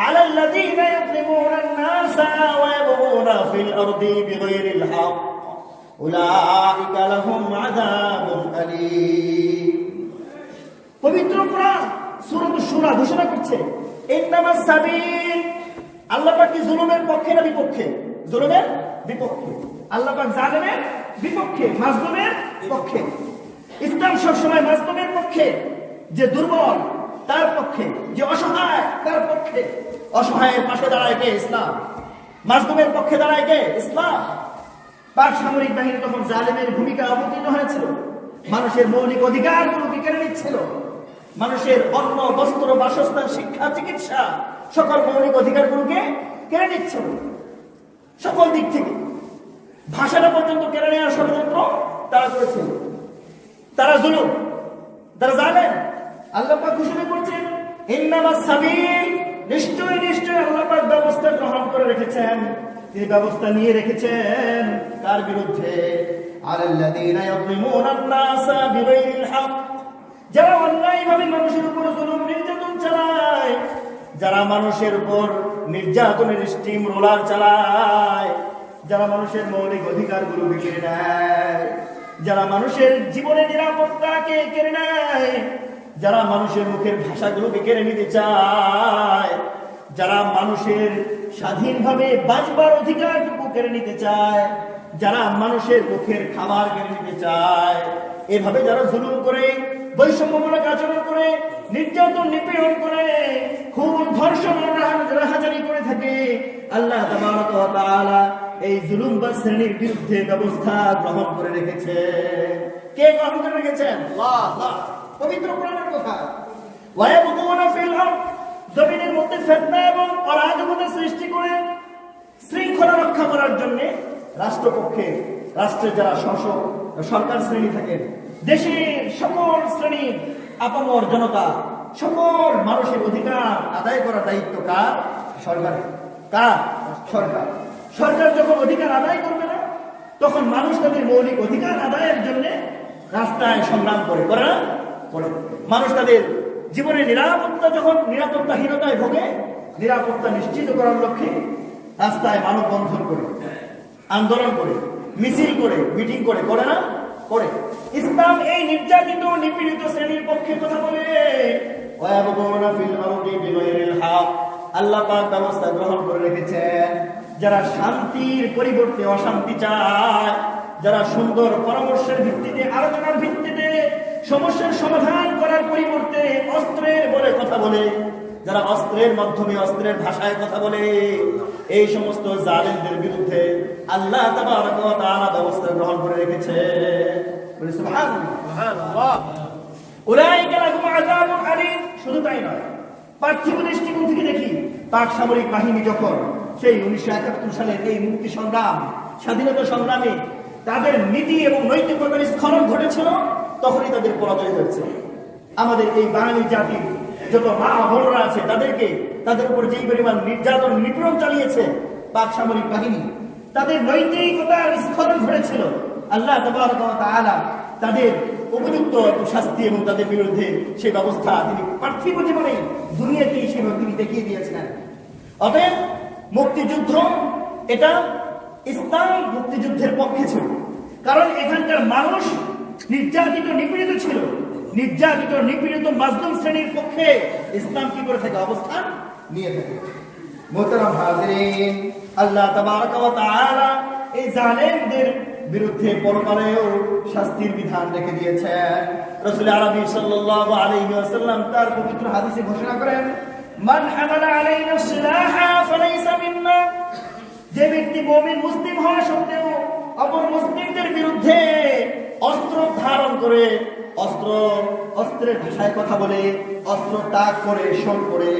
আলাল্লাযীনা ইয়াযলিমুনা আন-নাসা ওয়া ইয়াবগুনা ফিল আরদি বিগাইরিল হক উলাইকা লাহুম আযাবুন আলীম। পবিত্র কোরআন সূরা শূরা ঘোষণা করছে ইন্নামাস সাবিল, আল্লাহ পাক কি জুলুমের পক্ষে না বিপক্ষে? জুলুমের বিপক্ষে। আল্লাহ পাক জালেমের বিপক্ষে, মাজলুমের পক্ষে। ইসলাম সবসময় মাজলুমের পক্ষে, যে দুর্বল তার পক্ষে, যে অসহায় তার পক্ষে। অসহায়ের পাশে দাঁড়ায় কে? ইসলাম। মাজলুমের পক্ষে দাঁড়ায় কে? ইসলাম। পাক সামরিক বাহিনী তখন জালেমের ভূমিকা অবতীর্ণ হয়েছিল, মানুষের মৌলিক অধিকারগুলোকে কেড়ে নিচ্ছিল, মানুষের অন্ন, বস্ত্র, বাসস্থান, শিক্ষা, চিকিৎসা, সকল মৌলিক অধিকারগুলোকে কেড়ে নিচ্ছিল সকল দিক থেকে। ভাষাটা পর্যন্ত কেড়ে নেওয়ার ষড়যন্ত্র তারা করেছিল। তারা জুলুম, তারা জালেম। আল্লাহ পাক ঘোষণা করছেন ইন্নামাস সাবিল, নিশ্চয় আল্লাহ পাক ব্যবস্থা গ্রহণ করে রেখেছেন, তিনি ব্যবস্থা নিয়ে রেখেছেন তার বিরুদ্ধে। আলাল্লাযীনা ইয়াযলিমুনা আন-নাসা বিগাইরিল হক, যারা অন্যায়ভাবে মানুষের উপর জুলুম নির্যাতন চালায়, যারা মানুষের উপর নির্যাতনের স্টিম রোলার চালায়, যারা মানুষের মৌলিক অধিকারগুলোকে কেড়ে নেয়, যারা মানুষের জীবনের নিরাপত্তাকে কেড়ে নেয়, যারা মানুষের মুখের ভাষাগুলোকে কেড়ে নিতে চায়, যারা মানুষের স্বাধীনভাবে বাঁচবার অধিকারটুকু কেড়ে নিতে চায়, যারা মানুষের মুখের খাবার কেড়ে নিতে চায়, এভাবে যারা জুলুম করে, বৈষম্যমূলক আচরণ করে, নির্যাতন নিপীড়ন করে, খুন ধর্ষণ রাহাজানি করে থাকে, আল্লাহ তাবারক ওয়া তাআলা এই জুলুম বা শ্রেণীর বিরুদ্ধে ব্যবস্থা গ্রহণ করে রেখেছে। কে গ্রহণ করে রেখেছেন? আল্লাহ। পবিত্র কোরআনের কথা। ওয়ায়াবগুনা ফিল আরদ, জমিনের মধ্যে ফিতনা এবং অরাজকতা সৃষ্টি করে শৃঙ্খলা রক্ষা করার জন্য রাষ্ট্রপক্ষে, রাষ্ট্রের যারা শাসক সরকার শ্রেণী থাকেন, দেশের সকল শ্রেণীর আপামর জনতা, সকল মানুষের অধিকার আদায় করার দায়িত্ব কার? সরকারের। কার? সরকার। সরকার যখন অধিকার আদায় করবে না, তখন মানুষ তাদের মৌলিক অধিকার আদায়ের জন্য রাস্তায় সংগ্রাম করে না? করে। মানুষ তাদের জীবনের নিরাপত্তা যখন নিরাপত্তাহীনতায় ভোগে, নিরাপত্তা নিশ্চিত করার লক্ষ্যে রাস্তায় মানববন্ধন করে, আন্দোলন করে, মিছিল করে, মিটিং করে না? করে। ইসলাম এই নির্যাতিত নিপীড়িত শ্রেণীর পক্ষে কথা বলে। ওয়ায়াবগুনা ফিল আরদি বিগাইরিল হক, আল্লাহ পাক ব্যবস্থা গ্রহণ করে রেখেছেন। যারা শান্তির পরিবর্তে অশান্তি চায়, যারা সুন্দর পরামর্শের ভিত্তিতে, আলোচনার ভিত্তিতে সমস্যার সমাধান করার পরিবর্তে অস্ত্রের বলে কথা বলে, যারা অস্ত্রের মাধ্যমে, অস্ত্রের ভাষায় কথা বলে, এই সমস্ত জালেমদের বিরুদ্ধে আল্লাহ তাবারক ওয়া তাআলা ব্যবস্থা গ্রহণ করে রেখেছে। সুবহানাল্লাহ। উলাইকা লাহুম আযাবুন আলীম। শুধু তাই নয়, পার্থিব দৃষ্টিকোণ থেকে দেখি, পাক সামরিক বাহিনী যখন সেই 1971 সালের এই মুক্তি সংগ্রাম, স্বাধীনতা সংগ্রামে তাদের নীতি এবং নৈতিকতার স্খলন ঘটেছিল, তখনই তাদের পরাজয় হয়েছে। আমাদের এই বাঙালি জাতির যত মা বোনরা আছে, তাদেরকে, তাদের উপর যেই পরিমাণ নির্যাতন নিপীড়ন চালিয়েছে পাক সামরিক বাহিনী, তাদের নৈতিকতার স্খলন ঘটেছিল। আল্লাহ তাবারক ওয়া তাআলা তাদের উপযুক্ত শাস্তি এবং তাদের বিরুদ্ধে সেই ব্যবস্থা তিনি পার্থিব জীবনে দুনিয়াতেই সেভাবে তিনি দেখিয়ে দিয়েছিলেন। অতএব মুক্তিযুদ্ধ, এটা ইসলাম মুক্তিযুদ্ধের পক্ষে ছিল, কারণ এখানকার মানুষ নির্যাতিত নিপীড়িত ছিল। নির্যাতিত নিপীড়িত মাজলুম শ্রেণীর পক্ষে ইসলাম কি করে থাকে? অবস্থান নিয়ে থাকে। মুহতারাম হাজিরিন, আল্লাহ তাবারক ওয়া তাআলা এই জালেমদের বিরুদ্ধে পরকালেও শাস্তির বিধান রেখে দিয়েছেন। রাসূল আরবি সাল্লাল্লাহু আলাইহি ওয়াসাল্লাম তার পবিত্র হাদিসে ঘোষণা করেন, মান হামালা আলাইনা সিলাহা ফালাইসা মিন্না, যে ব্যক্তি মুমিন মুসলিম হওয়া সত্ত্বেও অপর মুসলিমদের বিরুদ্ধে অস্ত্র ধারণ করে, অস্ত্রের ভাষায় কথা বলে, অস্ত্র তাক করে, শোন করে,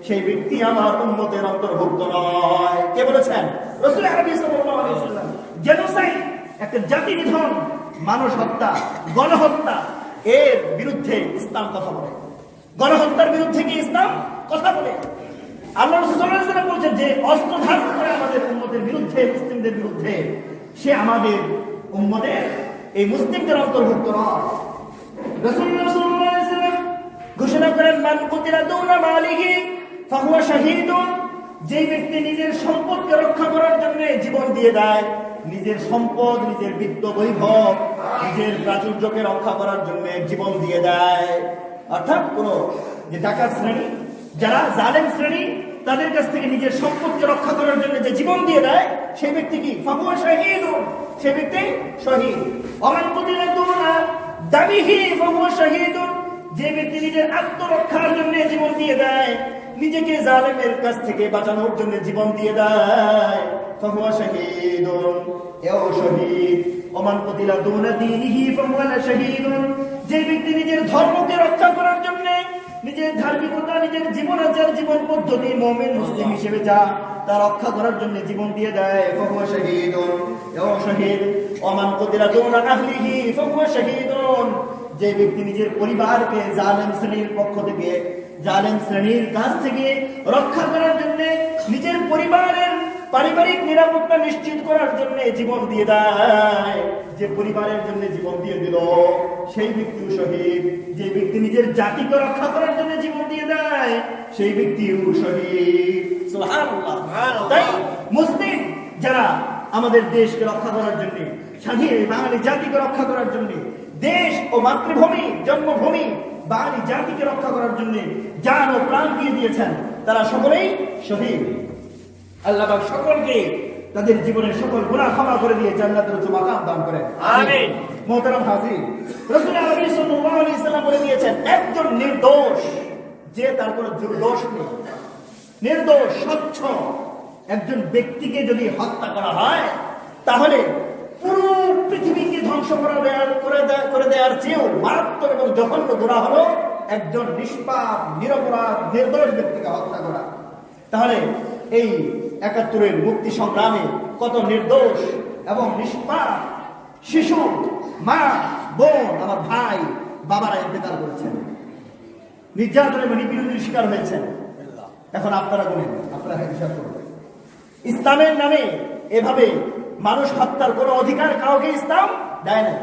সেই ব্যক্তি আমার উম্মতের অন্তর্ভুক্ত নয়। কে বলেছেন? রাসূল আরবি সাল্লাল্লাহু আলাইহি ওয়াসাল্লাম। জেনোসাইড, একটা জাতি নিধন, মানুষ হত্যা, গণহত্যা, এর বিরুদ্ধে ইসলাম কথা বলে। গণহত্যার বিরুদ্ধে কি ইসলাম কথা বলে? আল্লাহ রাসূল সাল্লাল্লাহু আলাইহি ওয়াসাল্লাম বলেছেন, যে অস্ত্র ধারণ করে আমাদের উম্মতের বিরুদ্ধে, মুসলিমদের বিরুদ্ধে, সে আমাদের উম্মতের, এই মুসলিমদের অন্তর্ভুক্ত নয়। রাসূলুল্লাহ সাল্লাল্লাহু আলাইহি ওয়াসাল্লাম ঘোষণা করেন, মান কুতিলা দুনা মালিহি ফাহুয়া শাহীদুন, যে ব্যক্তি নিজের সম্পদকে রক্ষা করার জন্য জীবন দিয়ে দেয়, নিজের সম্পদ, নিজের বিত্ত বৈভব, নিজের প্রাচুর্যকে রক্ষা করার জন্য জীবন দিয়ে দেয়, অর্থাৎ কোন যে ডাকাত শ্রেণী, যারা জালেম শ্রেণী, তাদের কাছ থেকে নিজের সম্পদকে রক্ষা করার জন্য যে জীবন দিয়ে দেয়, সেই ব্যক্তি কি? ফাহুয়া শাহীদুন, সেই ব্যক্তি শহীদ। ওমান কুতিলা দুনা দামিহি ফাহুয়া শাহীদুন, যে ব্যক্তি নিজের আত্মরক্ষার জন্য জীবন দিয়ে দেয়, নিজেকে জালেমের কাছ থেকে বাঁচানোর জন্য জীবন দিয়ে দেয়, ফাহুয়া শাহীদুন, এও শহীদ। ওমান কুতিলা দুনা দীনিহি ফাহুয়া শাহীদুন, যে ব্যক্তি নিজের ধর্মকে রক্ষা করার জন্য, নিজের ধার্মিকতা, নিজের জীবনাচার, জীবন পদ্ধতি, মুমিন মুসলিম হিসেবে যা তা রক্ষা করার জন্য জীবন দিয়ে দেয়, ফাহুয়া শাহীদুন, এও শহীদ। ওমান কুতিলা দুনা আহলিহি ফাহুয়া শাহীদুন, যে ব্যক্তি নিজের পরিবারকে জালেম শ্রেণীর পক্ষ থেকে, জালেম শ্রেণীর কাছ থেকে রক্ষা করার জন্য, নিজের পরিবারের পারিবারিক নিরাপত্তা নিশ্চিত করার জন্য জীবন দিয়ে দেয়, যে পরিবারের জন্য জীবন দিয়ে দিল, সেই ব্যক্তিও শহীদ। যে ব্যক্তি নিজের জাতিকে রক্ষা করার জন্য জীবন দিয়ে দেয়, সেই ব্যক্তিও শহীদ। সুবহানাল্লাহ। তাই মুসলিম যারা আমাদের দেশকে রক্ষা করার জন্য, স্বাধীন বাঙালি জাতিকে রক্ষা করার জন্য, দেশ ও মাতৃভূমি, জন্মভূমি বাঙালি জাতিকে রক্ষা করার জন্য জান ও প্রাণ দিয়ে দিয়েছেন, তারা সকলেই শহীদ। আল্লাহ পাক সকলকে তাদের জীবনের সকল গুনাহ ক্ষমা করে দিয়ে জান্নাতের উচ্চ মাকাম দান করেন, আমিন। মুহতারাম হাজির, রাসূল আলাইহিস সাল্লাল্লাহু আলাইহি সাল্লাম বলে দিয়েছেন, একজন নির্দোষ, যে তার কোনো দোষ নেই, নির্দোষ স্বচ্ছ একজন ব্যক্তিকে যদি হত্যা করা হয়, তাহলে পুরো পৃথিবীকে ধ্বংস করে দেওয়ার চেয়েও মারাত্মক এবং জঘন্য গুনাহ হলো একজন নিষ্পাপ নিরপরাধ নির্দোষ ব্যক্তিকে হত্যা করা। তাহলে এই ৭১-এর মুক্তি সংগ্রামে কত নির্দোষ এবং নিষ্পাপ শিশু, মা, বোন, আমার ভাই, বাবারা ইন্তেকাল করেছেন, নির্যাতন এবং নিপীড়নের শিকার হয়েছেন। এখন আপনারা বলেন, আপনারা হিসাব করবেন, ইসলামের নামে এভাবে মানুষ হত্যার কোনো অধিকার কাউকে ইসলাম দেয় না।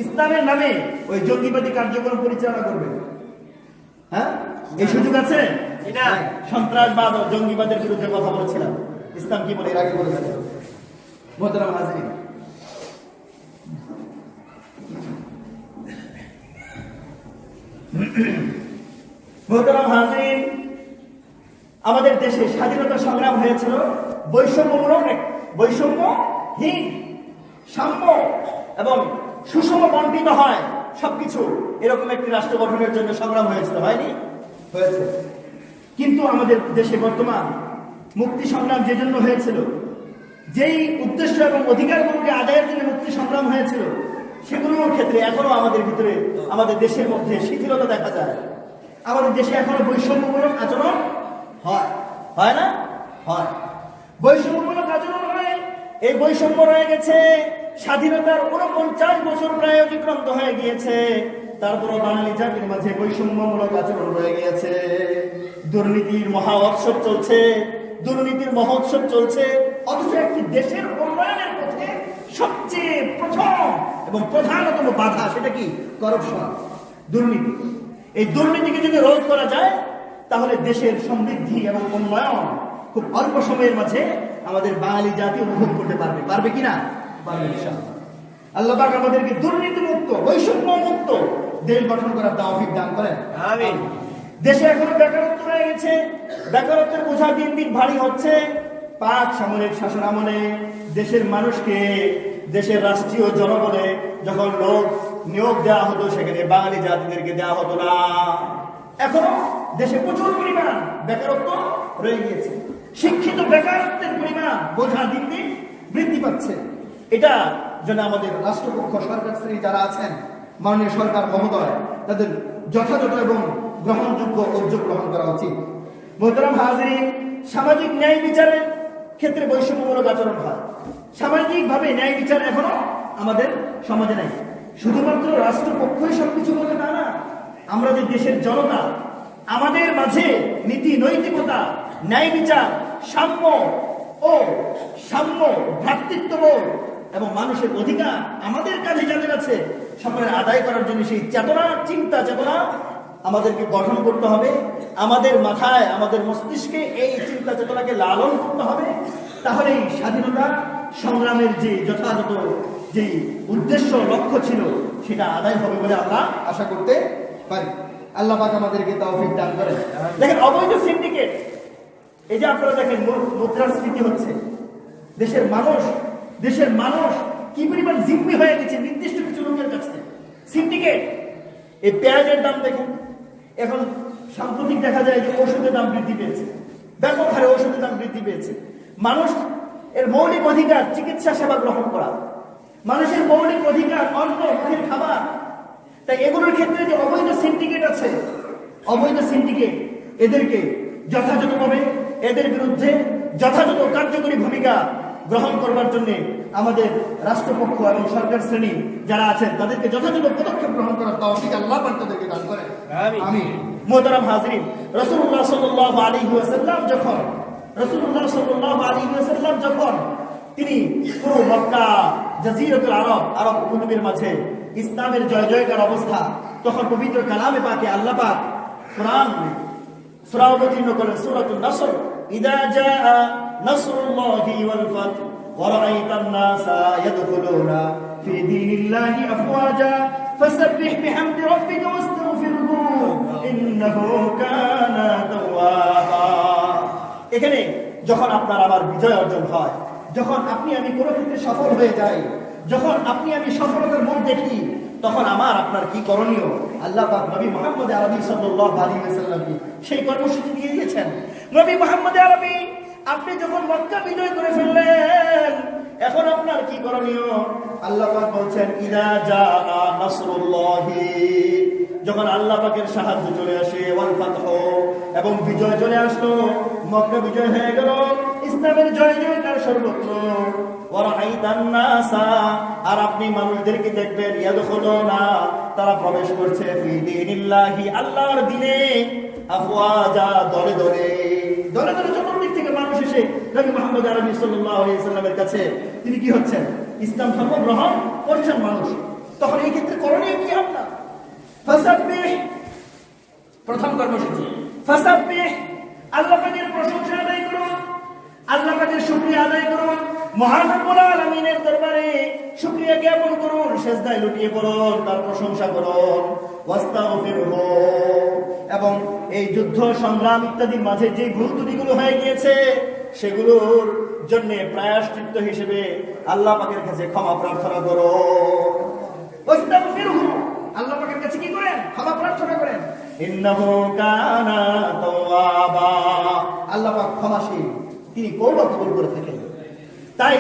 ইসলামের নামে ওই জঙ্গিবাদী কার্যক্রম পরিচালনা করবে, হ্যাঁ, এই সুযোগ আছে? সন্ত্রাসবাদ ও জঙ্গিবাদের বিরুদ্ধে কথা বলেছিলাম, ইসলাম কি বলে এর আগে বলেছিল। মুহতারাম হাজিরিন, মুহতারাম হাজিরিন, আমাদের দেশে স্বাধীনতা সংগ্রাম হয়েছিল বৈষম্যহীন, সাম্য এবং সুষম বন্টিত হয় সবকিছু, এরকম একটি রাষ্ট্র গঠনের জন্য সংগ্রাম হয়েছিল, হয়নি? হয়েছে। কিন্তু আমাদের দেশে বর্তমান মুক্তি সংগ্রাম যে জন্য হয়েছিল, যেই উদ্দেশ্য এবং অধিকারগুলোকে আদায়ের জন্য মুক্তি সংগ্রাম হয়েছিল, সেগুলোর ক্ষেত্রে এখনো আমাদের ভিতরে, আমাদের দেশের মধ্যে শিথিলতা দেখা যায়। আমাদের দেশে এখনো বৈষম্যমূলক আচরণ হয় না? হয়। বৈষম্যমূলক আচরণ হয়। এই বৈষম্য রয়ে গেছে, স্বাধীনতার ৪৯ বছর প্রায় অতিক্রান্ত হয়ে গিয়েছে, তারপরও বাঙালি জাতির মাঝে বৈষম্যমূলক আচরণ রয়ে গিয়েছে। দুর্নীতির মহোৎসব চলছে, অথচ একটি দেশের উন্নয়নের পথে সবচেয়ে প্রথম এবং প্রধানতম বাধা, সেটা কি? করাপশন, দুর্নীতি। এই দুর্নীতিকে যদি রোধ করা যায়, তাহলে দেশের সমৃদ্ধি এবং উন্নয়ন খুব অল্প সময়ের মাঝে আমাদের বাঙালি জাতি উপভোগ করতে পারবে কিনা? পারবে ইনশাআল্লাহ। আল্লাহ পাক আমাদেরকে দুর্নীতি মুক্ত, বৈষম্য মুক্ত দেশ গঠন করার তৌফিক দান করেন, আমিন। দেশে এখনো বেকারত্ব রয়ে গেছে, বেকারত্বের বোঝা দিন দিন ভারী হচ্ছে। পাক সামরিক শাসন আমলে দেশের মানুষকে, দেশের রাষ্ট্রীয় জনবলে যখন লোক নিয়োগ দেওয়া হতো, সেখানে বাঙালি জাতিদেরকে দেওয়া হতো না। এখনো দেশে প্রচুর পরিমাণ বেকারত্ব রয়ে গিয়েছে। শিক্ষিত বেকারত্বের পরিমাণ বোঝা দিন দিন বৃদ্ধি পাচ্ছে। এটা যেন আমাদের রাষ্ট্রপক্ষ, সরকার শ্রেণী যারা আছেন, মাননীয় সরকার মহোদয়, তাদের যথাযথ এবং গ্রহণযোগ্য উদ্যোগ গ্রহণ করা উচিত। মুহতারাম হাজিরিন, সামাজিক ন্যায় বিচারের ক্ষেত্রে বৈষম্যমূলক আচরণ হয়। সামাজিকভাবে ন্যায় বিচার এখনো আমাদের সমাজে নাই। শুধুমাত্র রাষ্ট্রপক্ষই সবকিছু বলে তা না, আমরা যে দেশের জনতা, আমাদের মাঝে নীতি নৈতিকতা, ন্যায় বিচার, সাম্য, ভ্রাতৃত্ববোধ এবং মানুষের অধিকার আমাদের কাছে যাদের আছে, সকলের আদায় করার জন্য সেই চিন্তা চেতনা আমাদেরকে গঠন করতে হবে। আমাদের মাথায়, আমাদের মস্তিষ্কে এই চিন্তা চেতনাকে লালন করতে হবে। তাহলে এই স্বাধীনতা সংগ্রামের যে যথাযথ যে উদ্দেশ্য, লক্ষ্য ছিল, সেটা আদায় হবে বলে আমরা আশা করতে পারি। আল্লাহ পাক আমাদেরকে তৌফিক দান করেন। দেখেন, অবৈধ সিন্ডিকেট, এই যে আপনারা দেখেন মুদ্রাস্ফীতি হচ্ছে, দেশের মানুষ কি পরিমাণ জিম্মি হয়ে গেছে নির্দিষ্ট কিছু লোকের কাছে। সিন্ডিকেট, এই পেঁয়াজের দাম দেখেন, এখন সাম্প্রতিক দেখা যায় যে ওষুধের দাম বৃদ্ধি পেয়েছে, ব্যাপক হারে ওষুধের দাম বৃদ্ধি পেয়েছে। মানুষ এর মৌলিক অধিকার চিকিৎসা সেবা গ্রহণ করা, মানুষের মৌলিক অধিকার অন্ন, মুখের খাবার। তাই এগুলোর ক্ষেত্রে যে অবৈধ সিন্ডিকেট আছে, অবৈধ সিন্ডিকেট, এদেরকে যথাযথভাবে, এদের বিরুদ্ধে যথাযথ কার্যকরী ভূমিকা গ্রহণ করবার জন্য আমাদের রাষ্ট্রপক্ষ এবং সরকার শ্রেণী যারা আছেন, তাদেরকে যথাযথ পদক্ষেপ গ্রহণ করার তৌফিক আল্লাহ পাক তাদেরকে দান করেন, আমিন। মুহতারাম হাজিরিন, রাসূলুল্লাহ সাল্লাল্লাহু আলাইহি ওয়াসাল্লাম যখন তিনি পুরো মক্কা, জাজিরাতুল আরব উপদ্বীপের মাঝে ইসলামের জয় জয়কার অবস্থা, তখন পবিত্র কালামে পাকে আল্লাহ পাক কোরআন সূরা অবতীর্ণ করেন, সূরাতুন নাসর, ইযা জাআ নাসরুল্লাহি ওয়াল ফাত ওয়া রাআইতান নাসা ইয়াদখুলুনা ফি দীনিল্লাহি আফওয়াজা ফাসাব্বিহ বিহামদি রাব্বিকা ওয়াস্তাগফির ইন্নাহু কানা তাওয়াবা। এখানে যখন আপনার আমার বিজয় অর্জন হয়, যখন আপনি আমি কোনো ক্ষেত্রে সফল হয়ে যাই, যখন আপনি আমি সফলতার মুখ দেখি, তখন আমার আপনার কি করণীয়? আল্লাহ পাক নবী মুহাম্মদ আরবি সাল্লাল্লাহু আলাইহি ওয়াসাল্লামকে সেই কর্মসূচি দিয়ে দিয়েছেন। নবী মুহাম্মদ আরবি, আপনি যখন মক্কা বিজয় করে ফেললেন, এখন আপনার কি করণীয়? আল্লাহ পাক বলছেন, ইযা জাআ নাসরুল্লাহি, যখন আল্লাহ পাকের সাহায্য চলে আসে, ওয়াল ফাতহু, এবং বিজয় চলে আসলো, মক্কা বিজয় হয়ে গেল, ইসলামের জয় জয়কার সর্বত্র, ওয়ারাআইতান নাসা, আর আপনি মানুষদেরকে দেখবেন, ইয়াদখুলুনা, তারা প্রবেশ করছে, ফি দীনিল্লাহি, আল্লাহর দ্বীনে, আফওয়াজা, দলে দলে দলে দলে চতুর্দিক থেকে মানুষ এসে নবী মুহাম্মদ আরবি সাল্লাল্লাহু আলাইহি সাল্লামের কাছে তিনি কি হচ্ছেন? ইসলাম ধর্ম গ্রহণ করছেন মানুষ। তখন এই ক্ষেত্রে করণীয় কি আপনার? ফাসাব্বিহ, প্রথম কর্মসূচি ফাসাব্বিহ, আল্লাহ পাকের প্রশংসা আদায় করুন, আল্লাহ পাকের শুকরিয়া আদায় করুন, মহান রব্বুল আলামিনের দরবারে শুকরিয়া জ্ঞাপন করুন, সিজদায় লুটিয়ে পড়ুন, তার প্রশংসা করুন, ওয়াস্তাগফিরহু, এবং এই যুদ্ধ সংগ্রাম ইত্যাদির মাঝে যে ভুল ত্রুটিগুলো হয়ে গিয়েছে সেগুলোর জন্য প্রায়শ্চিত্ত হিসেবে আল্লাহ পাকের কাছে ক্ষমা প্রার্থনা করো। ওয়াস্তাগফিরহু, আল্লাহ পাকের কাছে কি করেন? ক্ষমা প্রার্থনা করেন। ইন্নাহু কানা তাওয়াবা, আল্লাহ পাক ক্ষমাশীল, তিনি তওবা কবুল করে থাকেন। তাই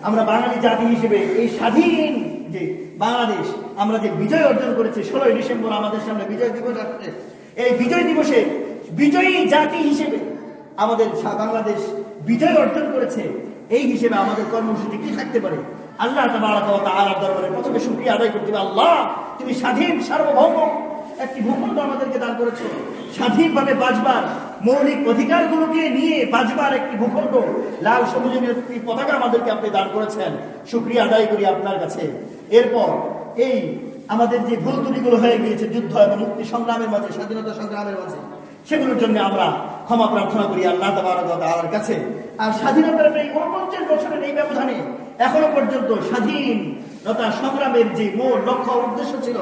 আমরা বাঙালি জাতি হিসেবে এই স্বাধীন যে বাংলাদেশ, আমরা যে বিজয় অর্জন করেছি, 16ই ডিসেম্বর আমাদের সামনে বিজয় দিবস আসছে, এই বিজয় দিবসে বিজয়ী জাতি হিসেবে আমাদের বাংলাদেশ বিজয় অর্জন করেছে, এই হিসেবে আমাদের কর্মসূচি কি থাকতে পারে? আল্লাহ তাবারাক ওয়া তাআলার দরবারে প্রথমে শুকরিয়া আদায় করতে হবে। আল্লাহ, তুমি স্বাধীন সার্বভৌম একটি ভূখণ্ড আমাদেরকে দান করেছো, স্বাধীনভাবে বাঁচবার মৌলিক অধিকারগুলোকে নিয়ে বাঁচবার একটি ভূখণ্ড, লাল সবুজের একটি পতাকা আমাদেরকে আপনি দান করেছেন, শুকরিয়া আদায় করি আপনার কাছে। এরপর এই আমাদের যে ভুল ত্রুটিগুলো হয়ে গিয়েছে যুদ্ধ এবং মুক্তি সংগ্রামের মাঝে, স্বাধীনতা সংগ্রামের মাঝে, সেগুলোর জন্য আমরা ক্ষমা প্রার্থনা করি আল্লাহ তাবারাক ওয়া তাআলার কাছে। আর স্বাধীনতার এই 49 বছরের এই ব্যবধানে এখনো পর্যন্ত স্বাধীনতা সংগ্রামের যে মূল লক্ষ্য উদ্দেশ্য ছিল,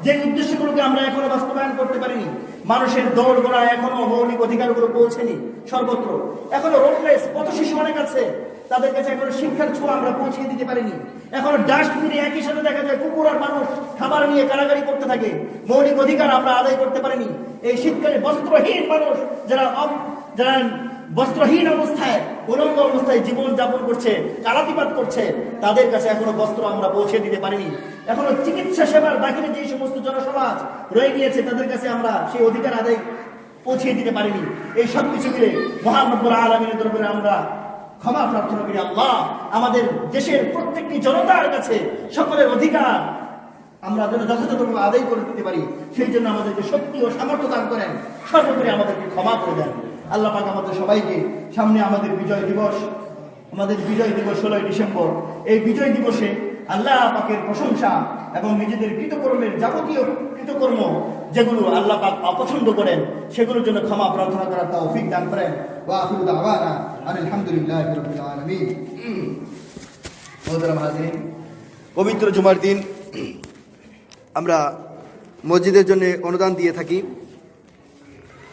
যে উদ্দেশ্যগুলোকে আমরা এখনো বাস্তবায়ন করতে পারিনি, মানুষের দৌড় গোড়া এখনো মৌলিক অধিকারগুলো পৌঁছেনি সর্বত্র, এখনো রোডলেস পথ শিশু অনেক আছে, তাদের কাছে এখনো শিক্ষার ছোঁয়া আমরা পৌঁছে দিতে পারিনি, এখনো ডাস্টবিনে একই সাথে দেখা যায় কুকুর আর মানুষ খাবার নিয়ে কারাগারি করতে থাকে, মৌলিক অধিকার আমরা আদায় করতে পারিনি। এই শীতকালে বস্ত্রহীন মানুষ, যারা বস্ত্রহীন অবস্থায়, উলঙ্গ অবস্থায় জীবন যাপন করছে, কালাতিপাত করছে, তাদের কাছে এখনো বস্ত্র আমরা পৌঁছে দিতে পারিনি। এখনো চিকিৎসা সেবার বাহিরে যে সমস্ত জনসমাজ রয়ে গিয়েছে, তাদের কাছে আমরা সেই অধিকার আদায় পৌঁছে দিতে পারিনি। এই সব কিছু মিলে মহান রব্বুল আলামিনের দরবারে আমরা ক্ষমা প্রার্থনা করি। আল্লাহ, আমাদের দেশের প্রত্যেকটি জনতার কাছে সকলের অধিকার আমরা যেন যথাযথভাবে আদায় করে দিতে পারি, সেই জন্য আমাদেরকে শক্তি ও সামর্থ্য দান করেন, সর্বোপরি আমাদেরকে ক্ষমা করে দেন। আল্লাহ পাক আমাদের সবাইকে সামনে আমাদের বিজয় দিবস 16ই ডিসেম্বর, এই বিজয় দিবসে আল্লাহ পাকের প্রশংসা এবং নিজেদের কৃতকর্মের যাবতীয় কৃতকর্ম যেগুলো আল্লাহ পাক অপছন্দ করেন, সেগুলোর জন্য ক্ষমা প্রার্থনা করার তৌফিক দান করেন। ওয়া আখিরু দাওয়ানা আলহামদুলিল্লাহি রাব্বিল আলামিন। মুহতারাম হাজিরিন, পবিত্র জুমার দিন আমরা মসজিদের জন্য অনুদান দিয়ে থাকি।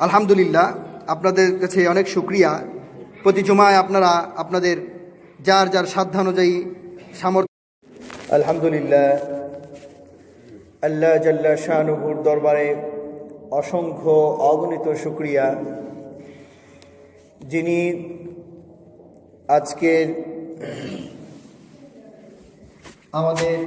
আলহামদুলিল্লাহ, আপনাদের কাছে অনেক শুকরিয়া। প্রতি জুমায় আপনারা আপনাদের যার যার সাধ্যানুযায়ী সামর্থ্য, আলহামদুলিল্লাহ, আল্লাহ জাল্লা শানুহুর দরবারে অসংখ্য অগণিত শুকরিয়া, যিনি আজকের আমাদের